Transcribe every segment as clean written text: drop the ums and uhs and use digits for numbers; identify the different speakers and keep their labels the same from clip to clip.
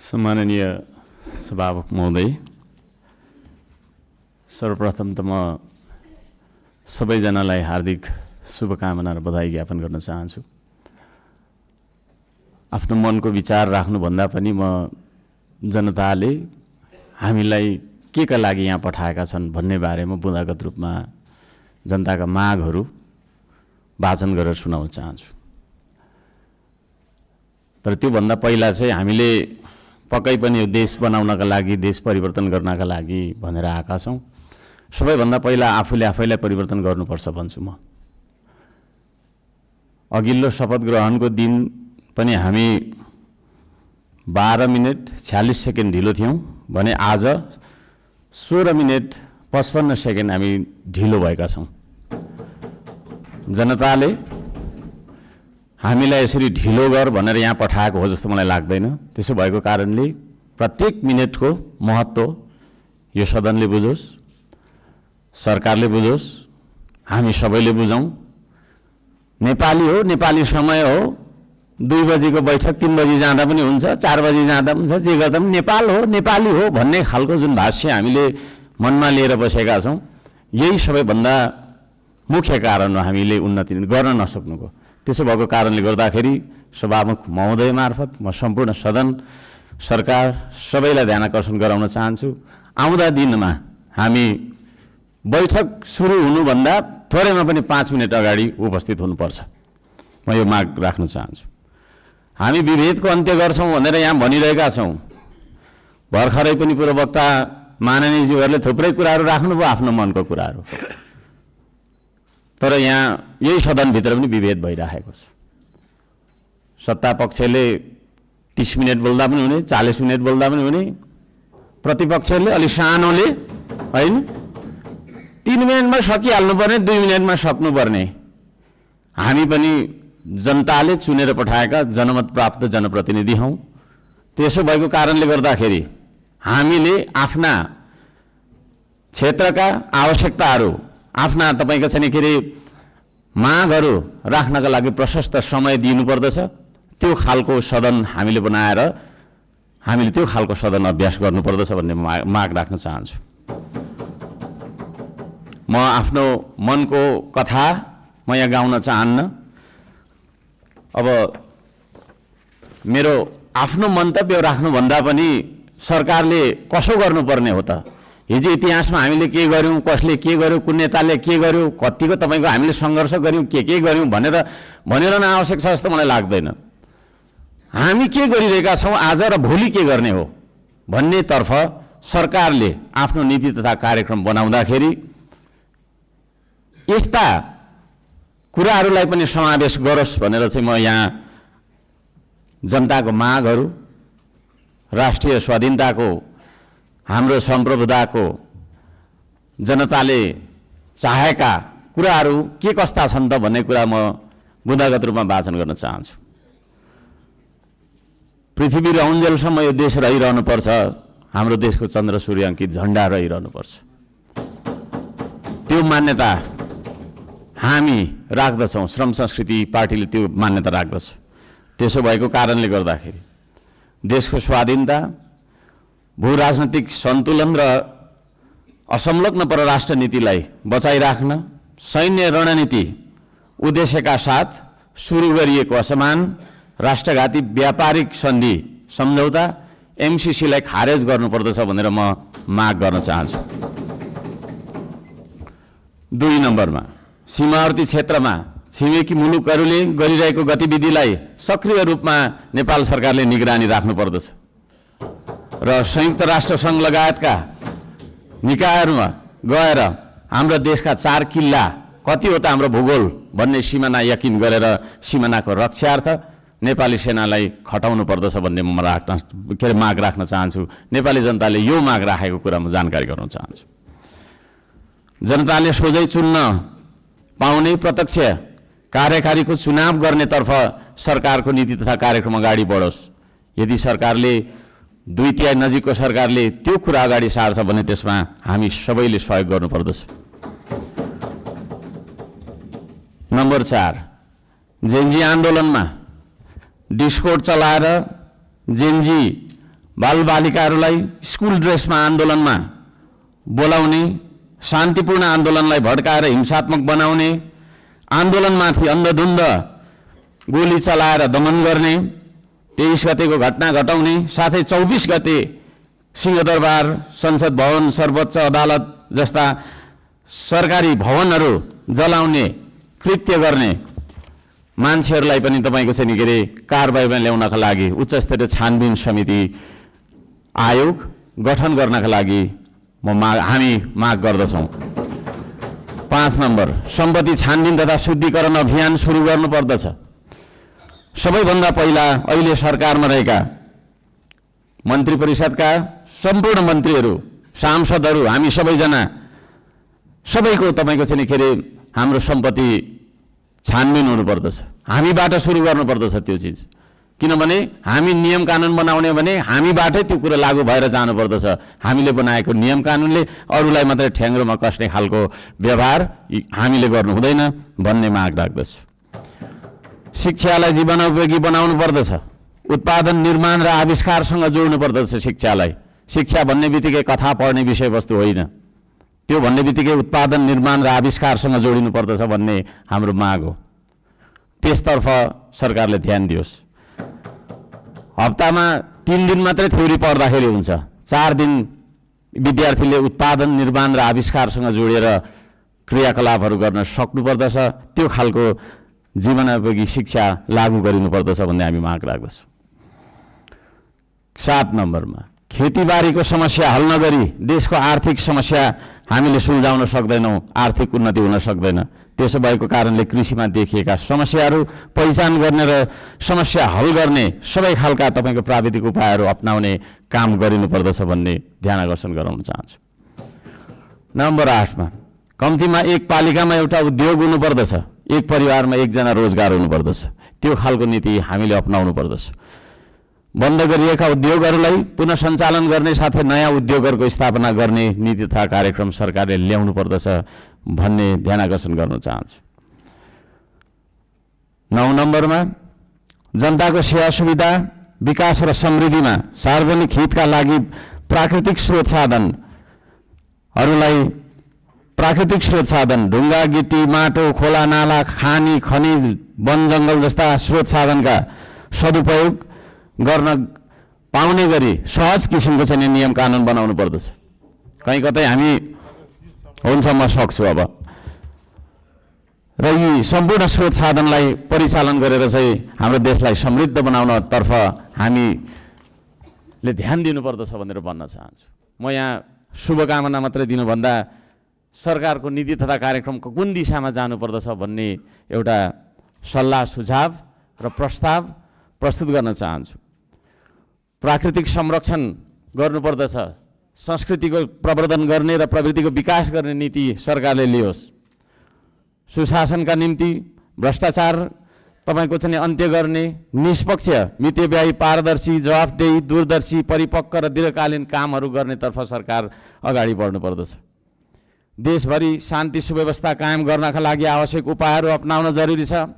Speaker 1: सम्माननीय सभामुख महोदय, सर्वप्रथम त म सबैजनालाई हार्दिक शुभकामना र बधाई ज्ञापन गर्न चाहन्छु। आफ्नो मनको विचार राख्नुभन्दा पनि म जनताले हामीलाई के का लागि यहाँ पठाएका छन् भन्ने बारेमा बुँदागत रूपमा जनताका मागहरू वाचन गरेर सुनाउन चाहन्छु। तर त्योभन्दा पहिला चाहिँ हामीले पक्कै पनि यो देश बनाउनका लागि, देश परिवर्तन गर्नका लागि भनेर आएका छौँ। सबैभन्दा पहिला आफूले आफैलाई परिवर्तन गर्नुपर्छ भन्छु म। अघिल्लो शपथ ग्रहणको दिन पनि हामी 12 मिनेट 46 सेकेन्ड ढिलो थियौँ भने आज 16 मिनेट 55 सेकेन्ड हामी ढिलो भएका छौँ। जनताले हामीलाई यसरी ढिलो गर भनेर यहाँ पठाएको हो जस्तो मलाई लाग्दैन। त्यसो भएको कारणले प्रत्येक मिनेटको महत्त्व यो सदनले बुझोस्, सरकारले बुझोस्, हामी सबैले बुझौँ। नेपाली हो, नेपाली समय हो, 2 बजीको बैठक 3 बजी जाँदा पनि हुन्छ, 4 बजी जाँदा पनि हुन्छ, जे गर्दा पनि नेपाल हो, नेपाली हो भन्ने खालको जुन भाष्य हामीले मनमा लिएर बसेका छौँ, यही सबैभन्दा मुख्य कारण हो हामीले उन्नति गर्न नसक्नुको। त्यसो भएको कारणले गर्दाखेरि सभामुख महोदय मार्फत म सम्पूर्ण सदन, सरकार सबैलाई ध्यान आकर्षण गराउन चाहन्छु। आउँदा दिनमा हामी बैठक सुरु हुनुभन्दा थोरैमा पनि 5 मिनट अगाडि उपस्थित हुनुपर्छ। म यो माग राख्न चाहन्छु। हामी विभेदको अन्त्य गर्छौँ भनेर यहाँ भनिरहेका छौँ। भर्खरै पनि पूर्ववक्ता माननीयज्यूहरूले थुप्रै कुराहरू राख्नुभयो, आफ्नो मनको कुराहरू। तर यहाँ यही सदनभित्र पनि विभेद भइरहेको छ। सत्ता पक्षले 30 मिनट बोल्दा पनि हुने, 40 मिनट बोल्दा पनि हुने, प्रतिपक्षले अलि सानोले होइन 3 मिनटमा सकिहाल्नुपर्ने, 2 मिनटमा सक्नुपर्ने। हामी पनि जनताले चुनेर पठाएका जनमत प्राप्त जनप्रतिनिधि हौँ। त्यसो भएको कारणले गर्दाखेरि हामीले आफ्ना क्षेत्रका आवश्यकताहरू, आफ्ना तपाईको चाहिँ के अरे मागहरू राख्नका लागि प्रशस्त समय दिनुपर्दछ। त्यो खालको सदन हामीले बनाएर हामीले त्यो खालको सदन अभ्यास गर्नुपर्दछ भन्ने माग राख्न चाहन्छु। म आफ्नो मनको कथा म यहाँ गाउन चाहन्न। अब मेरो आफ्नो मन्तव्य राख्नुभन्दा पनि सरकारले कसो गर्नुपर्ने हो त? हिजो इतिहासमा हामीले के गर्यौँ, कसले के गर्यो, कुन नेताले के गर्यो, कतिको तपाईँको हामीले सङ्घर्ष गर्यौँ, के गर्यौँ भनेर आवश्यक छ जस्तो मलाई लाग्दैन। हामी के गरिरहेका छौँ आज र भोलि के गर्ने हो भन्नेतर्फ सरकारले आफ्नो नीति तथा कार्यक्रम बनाउँदाखेरि यस्ता कुराहरूलाई पनि समावेश गरोस् भनेर चाहिँ म यहाँ जनताको मागहरू, राष्ट्रिय स्वाधीनताको, हाम्रो सम्प्रभुताको, जनताले चाहेका कुराहरू के कस्ता छन् त भन्ने कुरा म बुँदागत रूपमा वाचन गर्न चाहन्छु। पृथ्वी रहन्जेलसम्म यो देश रहिरहनुपर्छ, हाम्रो देशको चन्द्र सूर्य अङ्कित झन्डा रहिरहनुपर्छ। त्यो मान्यता हामी राख्दछौँ। श्रम संस्कृति पार्टीले त्यो मान्यता राख्दछ। त्यसो भएको कारणले गर्दाखेरि देशको स्वाधीनता, भू राजनैतिक सन्तुलन र असंलग्न परराष्ट्र नीतिलाई बचाइराख्न सैन्य रणनीति उद्देश्यका साथ सुरु गरिएको असमान राष्ट्रघाती व्यापारिक सन्धि सम्झौता एमसीसीलाई खारेज गर्नुपर्दछ भनेर म माग गर्न चाहन्छु। 2 नम्बरमा सीमावर्ती क्षेत्रमा छिमेकी मुलुकहरूले गरिरहेको गतिविधिलाई सक्रिय रूपमा नेपाल सरकारले निगरानी राख्नुपर्दछ र संयुक्त राष्ट्र सङ्घ लगायतका निकायहरूमा गएर हाम्रो देशका 4 किल्ला कति हो त हाम्रो भूगोल भन्ने सिमाना यकिन गरेर सिमानाको रक्षार्थ नेपाली सेनालाई खटाउनु पर्दछ भन्ने म माग राख्न चाहन्छु। नेपाली जनताले यो माग राखेको कुरा म जानकारी गराउन चाहन्छु। जनताले सोझै चुन्न पाउने प्रत्यक्ष कार्यकारीको चुनाव गर्नेतर्फ सरकारको नीति तथा कार्यक्रम अगाडि बढोस्। यदि सरकारले 2/3 नजिकको सरकारले त्यो कुरा अगाडि सार्छ भने त्यसमा हामी सबैले सहयोग गर्नुपर्दछ। नम्बर 4, जेनजी आन्दोलनमा डिस्कोड चलाएर जेनजी बालबालिकाहरूलाई स्कुल ड्रेसमा आन्दोलनमा बोलाउने, शान्तिपूर्ण आन्दोलनलाई भड्काएर हिंसात्मक बनाउने, आन्दोलनमाथि अन्धधुन्ध गोली चलाएर दमन गर्ने, 23 गतेको घटना घटाउने, साथै 24 गते सिंहदरबार, संसद भवन, सर्वोच्च अदालत जस्ता सरकारी भवनहरू जलाउने कृत्य गर्ने मान्छेहरूलाई पनि तपाईँको चाहिँ के अरे कारबाहीमा ल्याउनका लागि उच्चस्तरीय छानबिन समिति आयोग गठन गर्नका लागि हामी माग गर्दछौँ। 5 नम्बर, सम्पत्ति छानबिन तथा शुद्धिकरण अभियान सुरु गर्नुपर्दछ। सबैभन्दा पहिला अहिले सरकारमा रहेका मन्त्री परिषदका सम्पूर्ण मन्त्रीहरू, सांसदहरू, हामी सबैजना सबैको तपाईँको चाहिँ के अरे हाम्रो सम्पत्ति छानबिन हुनुपर्दछ। हामीबाट सुरु गर्नुपर्दछ त्यो चिज, किनभने हामी नियम कानुन बनाउने भने हामीबाटै त्यो कुरा लागू भएर जानुपर्दछ। हामीले बनाएको नियम कानुनले अरूलाई मात्रै ठ्याङ्ग्रोमा कस्ने खालको व्यवहार हामीले गर्नु हुँदैन भन्ने माग राख्दछु। शिक्षालाई जीवनोपयोगी बनाउनु पर्दछ। उत्पादन, निर्माण र आविष्कारसँग जोड्नु पर्दछ शिक्षालाई। शिक्षा भन्ने बित्तिकै कथा पढ्ने विषयवस्तु होइन, त्यो भन्ने बित्तिकै उत्पादन, निर्माण र आविष्कारसँग जोडिनु पर्दछ भन्ने हाम्रो माग हो। त्यसतर्फ सरकारले ध्यान दियोस्। हप्तामा 3 दिन मात्रै थ्योरी पढ्दाखेरि हुन्छ, 4 दिन विद्यार्थीले उत्पादन, निर्माण र आविष्कारसँग जोडेर क्रियाकलापहरू गर्न सक्नुपर्दछ। त्यो खालको जीवनोपयोगी शिक्षा लागू गरिनुपर्दछ भन्ने हामी माग राख्दछौँ। 7 नम्बरमा, खेतीबारीको समस्या हल नगरी देशको आर्थिक समस्या हामीले सुल्झाउन सक्दैनौँ, आर्थिक उन्नति हुन सक्दैन। त्यसो भएको कारणले कृषिमा देखिएका समस्याहरू पहिचान गर्ने र समस्या हल गर्ने सबै खालका तपाईँको प्राविधिक उपायहरू अपनाउने काम गरिनुपर्दछ भन्ने ध्यान आकर्षण गराउन चाहन्छु। नम्बर 8मा, कम्तीमा एक पालिकामा एउटा उद्योग हुनुपर्दछ, एक परिवारमा एकजना रोजगार हुनुपर्दछ। त्यो खालको नीति हामीले अपनाउनु पर्दछ। बन्द गरिएका उद्योगहरूलाई पुनः सञ्चालन गर्ने साथै नयाँ उद्योगहरूको स्थापना गर्ने नीति तथा कार्यक्रम सरकारले ल्याउनु पर्दछ भन्ने ध्यान आकर्षण गर्न चाहन्छु। 9 नम्बरमा, जनताको सेवा सुविधा, विकास र समृद्धिमा सार्वजनिक हितका लागि प्राकृतिक स्रोत साधन ढुङ्गा, गिटी, माटो, खोला, नाला, खानी, खनिज, वन जङ्गल जस्ता स्रोत साधनका सदुपयोग गर्न पाउने गरी सहज किसिमको चाहिँ नियम कानुन बनाउनु पर्दछ। कहीँ कतै हामी हुन्छ म सक्छु अब र यी सम्पूर्ण स्रोत साधनलाई परिचालन गरेर चाहिँ हाम्रो देशलाई समृद्ध बनाउनतर्फ हामीले ध्यान दिनुपर्दछ भनेर भन्न चाहन्छु। म यहाँ शुभकामना मात्रै दिनुभन्दा सरकारको नीति तथा कार्यक्रमको कुन दिशामा जानुपर्दछ भन्ने एउटा सल्लाह सुझाव र प्रस्ताव प्रस्तुत गर्न चाहन्छु। प्राकृतिक संरक्षण गर्नुपर्दछ, संस्कृतिको प्रवर्धन गर्ने र प्रवृत्तिको विकास गर्ने नीति सरकारले लियोस्। सुशासनका निम्ति भ्रष्टाचार तपाईँको चाहिँ अन्त्य गर्ने, निष्पक्ष, मितव्ययी, पारदर्शी, जवाफदेही, दूरदर्शी, परिपक्व र दीर्घकालीन कामहरू गर्नेतर्फ सरकार अगाडि बढ्नुपर्दछ। देशभरि शान्ति सुव्यवस्था कायम गर्नका लागि आवश्यक उपायहरू अपनाउन जरुरी छ।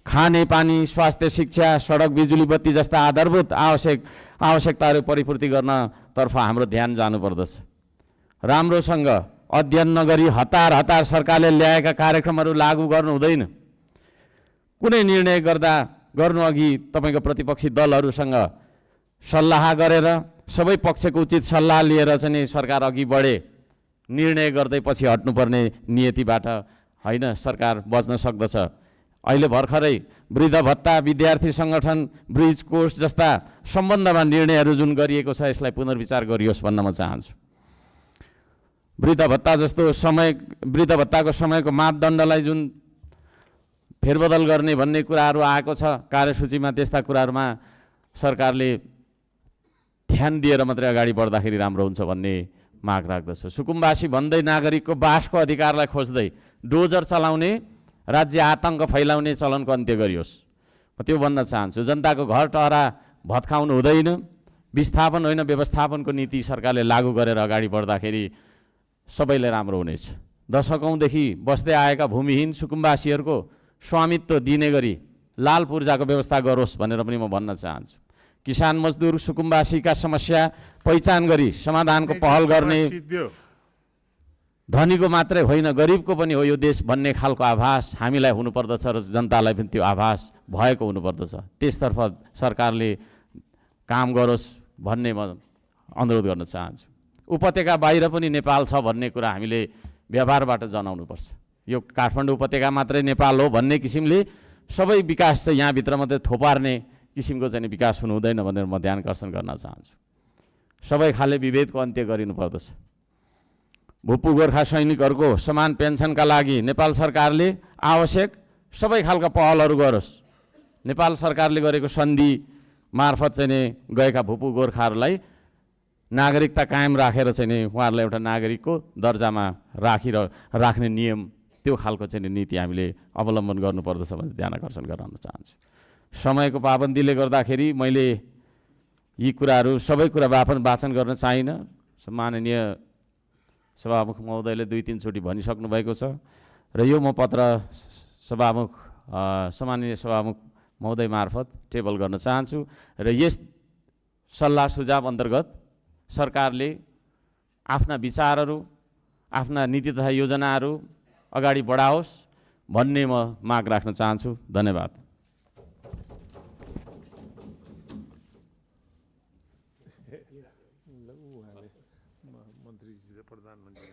Speaker 1: खाने पानी, स्वास्थ्य, शिक्षा, सडक, बिजुली बत्ती जस्ता आधारभूत आवश्यकताहरू परिपूर्ति गर्नतर्फ हाम्रो ध्यान जानुपर्दछ। राम्रोसँग अध्ययन नगरी हतार सरकारले ल्याएका कार्यक्रमहरू लागू गर्नु हुँदैन। कुनै निर्णय गर्नु अघि तपाईँको प्रतिपक्षी दलहरूसँग सल्लाह गरेर सबै पक्षको उचित सल्लाह लिएर चाहिँ सरकार अघि बढे। निर्णय गर्दै पछि हट्नुपर्ने नियतिबाट होइन सरकार बच्न सक्दछ। अहिले भर्खरै वृद्ध भत्ता, विद्यार्थी सङ्गठन, ब्रिज कोर्स जस्ता सम्बन्धमा निर्णयहरू जुन गरिएको छ यसलाई पुनर्विचार गरियोस् भन्न म चाहन्छु। वृद्ध भत्ताको समयको मापदण्डलाई जुन फेरबदल गर्ने भन्ने कुराहरू आएको छ कार्यसूचीमा, त्यस्ता कुराहरूमा सरकारले ध्यान दिएर मात्रै अगाडि बढ्दाखेरि राम्रो हुन्छ भन्ने माग राख्दछु। सुकुम्बासी भन्दै नागरिकको बासको अधिकारलाई खोज्दै डोजर चलाउने, राज्य आतङ्क फैलाउने चलनको अन्त्य गरियोस्। म त्यो भन्न चाहन्छु। जनताको घर टहरा भत्काउनु हुँदैन। विस्थापन होइन, व्यवस्थापनको नीति सरकारले लागू गरेर अगाडि बढ्दाखेरि सबैले राम्रो हुनेछ। दशकौँदेखि बस्दै आएका भूमिहीन सुकुम्बासीहरूको स्वामित्व दिने गरी लाल पूर्जाको व्यवस्था गरोस् भनेर पनि म भन्न चाहन्छु। किसान मजदुर सुकुम्बासीका समस्या पहिचान गरी समाधानको पहल गर्ने धनीको मात्रै होइन गरिबको पनि हो यो देश भन्ने खालको आभास हामीलाई हुनुपर्दछ र जनतालाई पनि त्यो आभास भएको हुनुपर्दछ। त्यसतर्फ सरकारले काम गरोस् भन्ने म अनुरोध गर्न चाहन्छु। उपत्यका बाहिर पनि नेपाल छ भन्ने कुरा हामीले व्यवहारबाट जनाउनुपर्छ। यो काठमाडौँ उपत्यका मात्रै नेपाल हो भन्ने किसिमले सबै विकास चाहिँ यहाँभित्र मात्रै थोपार्ने किसिमको चाहिँ विकास हुनु हुँदैन भनेर म ध्यान आकर्षण गर्न चाहन्छु। सबै खाले विभेदको अन्त्य गरिनुपर्दछ। भूपू गोर्खा सैनिकहरूको समान पेन्सनका लागि नेपाल सरकारले आवश्यक सबै खालका पहलहरू गरोस्। नेपाल सरकारले गरेको सन्धि मार्फत चाहिँ नि गएका भूपू गोर्खाहरूलाई नागरिकता कायम राखेर चाहिँ नि उहाँहरूलाई एउटा नागरिकको दर्जामा राख्ने नियम त्यो खालको चाहिँ नीति हामीले अवलम्बन गर्नुपर्दछ भनेर ध्यान आकर्षण गराउन चाहन्छु। समयको पाबन्दीले गर्दाखेरि मैले यी कुराहरू सबै कुरा वाचन गर्न चाहिनँ। माननीय सभामुख महोदयले 2-3 चोटि भनिसक्नु भएको छ र यो म पत्र सम्माननीय सभामुख महोदय मार्फत टेबल गर्न चाहन्छु र यस सल्लाह सुझाव अन्तर्गत सरकारले आफ्ना विचारहरू आफ्ना नीति तथा योजनाहरू अगाडि बढाओस् भन्ने म माग राख्न चाहन्छु। धन्यवाद।
Speaker 2: मन्त्री प्रधानमन्त्री